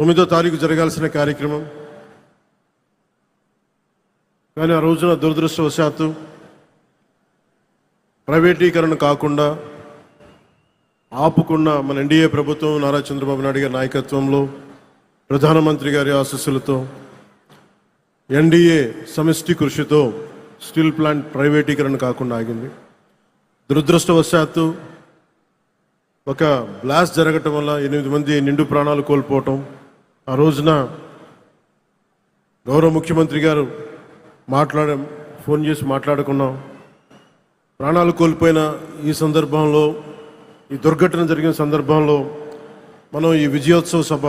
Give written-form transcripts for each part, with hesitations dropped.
9వ తారీఖు జరగాల్సిన కార్యక్రమం. కానీ ఆ రోజున దురదృష్టవశాత్తు ప్రైవేటీకరణ కాకుండా ఆపుకున్న మన ఎన్డీఏ ప్రభుత్వం నారా చంద్రబాబు నాయుడు గారి నాయకత్వంలో ప్రధానమంత్రి గారి ఆశీస్సులతో ఎన్డీఏ సమిష్టి కృషితో స్టీల్ ప్లాంట్ ప్రైవేటీకరణ కాకుండా ఆగింది. దురదృష్టవశాత్తు ఒక బ్లాస్ట్ జరగటం వల్ల 8 మంది నిండు ప్రాణాలు కోల్పోవటం. ఆ రోజున గౌరవ ముఖ్యమంత్రి గారు ఫోన్ చేసి మాట్లాడుకున్నాం. ప్రాణాలు కోల్పోయిన ఈ సందర్భంలో, ఈ దుర్ఘటన జరిగిన సందర్భంలో మనం ఈ విజయోత్సవ సభ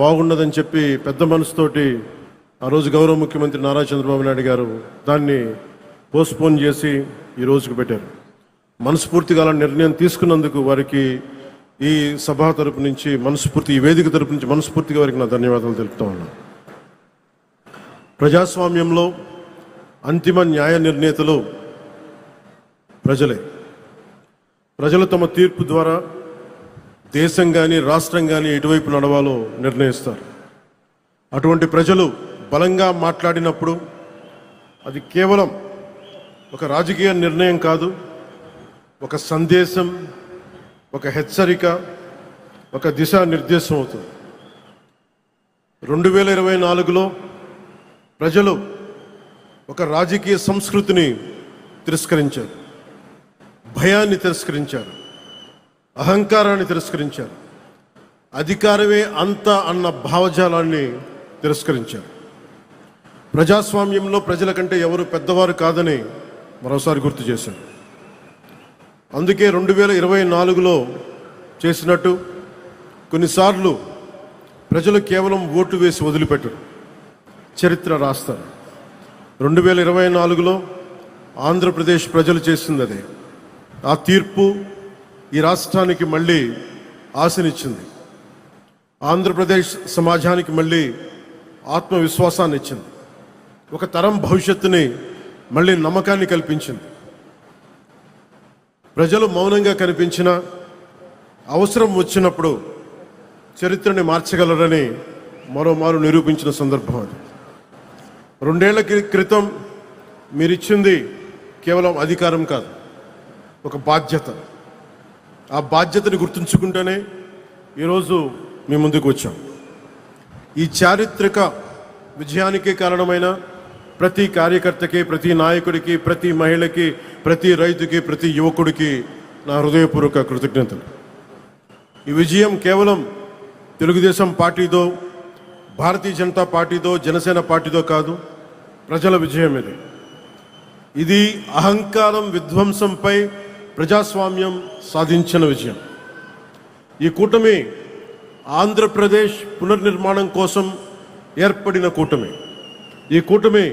బాగుండదని చెప్పి పెద్ద మనసుతోటి ఆ రోజు గౌరవ ముఖ్యమంత్రి నారా చంద్రబాబు నాయుడు గారు దాన్ని పోస్ట్పోన్ చేసి ఈ రోజుకు పెట్టారు. మనస్ఫూర్తిగా అలా నిర్ణయం తీసుకున్నందుకు వారికి ఈ సభ తరపు నుంచి ఈ వేదిక తరపు నుంచి మనస్ఫూర్తిగా వారికి నా ధన్యవాదాలు తెలుపుతా ఉన్నాను. ప్రజాస్వామ్యంలో అంతిమ న్యాయ నిర్ణేతలు ప్రజలే. ప్రజలు తమ తీర్పు ద్వారా దేశం కానీ రాష్ట్రం కానీ ఎటువైపు నడవాలో నిర్ణయిస్తారు. అటువంటి ప్రజలు బలంగా మాట్లాడినప్పుడు అది కేవలం ఒక రాజకీయ నిర్ణయం కాదు, ఒక సందేశం, ఒక హెచ్చరిక, ఒక దిశానిర్దేశం అవుతుంది. 2024లో ప్రజలు ఒక రాజకీయ సంస్కృతిని తిరస్కరించారు, భయాన్ని తిరస్కరించారు, అహంకారాన్ని తిరస్కరించారు, అధికారమే అంత అన్న భావజాలాన్ని తిరస్కరించారు. ప్రజాస్వామ్యంలో ప్రజల కంటే ఎవరు పెద్దవారు కాదని మరోసారి గుర్తు చేశారు. అందుకే 2024లో చేసినట్టు కొన్నిసార్లు ప్రజలు కేవలం ఓటు వేసి వదిలిపెట్టరు, చరిత్ర రాస్తారు. 2024లో ఆంధ్రప్రదేశ్ ప్రజలు చేసింది అదే. ఆ తీర్పు ఈ రాష్ట్రానికి మళ్ళీ ఆశనిచ్చింది. ఆంధ్రప్రదేశ్ సమాజానికి మళ్ళీ ఆత్మవిశ్వాసాన్ని ఇచ్చింది. ఒక తరం భవిష్యత్తుని మళ్ళీ నమ్మకాన్ని కల్పించింది. ప్రజలు మౌనంగా కనిపించిన అవసరం వచ్చినప్పుడు చరిత్రని మార్చగలరని మరోమారు నిరూపించిన సందర్భం అది. 2 ఏళ్ల క్రితం మీరిచ్చింది కేవలం అధికారం కాదు, ఒక బాధ్యత. ఆ బాధ్యతని గుర్తుంచుకుంటేనే ఈరోజు మీ ముందుకు వచ్చాం. ఈ చారిత్రక విజయానికి కారణమైన ప్రతి కార్యకర్తకి, ప్రతి నాయకుడికి, ప్రతి మహిళకి, ప్రతి రైతుకి, ప్రతి యువకుడికి నా హృదయపూర్వక కృతజ్ఞతలు. ఈ విజయం కేవలం తెలుగుదేశం పార్టీతో, భారతీయ జనతా పార్టీతో, జనసేన పార్టీతో కాదు, ప్రజల విజయం ఇది. ఇది అహంకారం విధ్వంసంపై ప్రజాస్వామ్యం సాధించిన విజయం. ఈ కూటమి ఆంధ్రప్రదేశ్ పునర్నిర్మాణం కోసం ఏర్పడిన కూటమి. ఈ కూటమి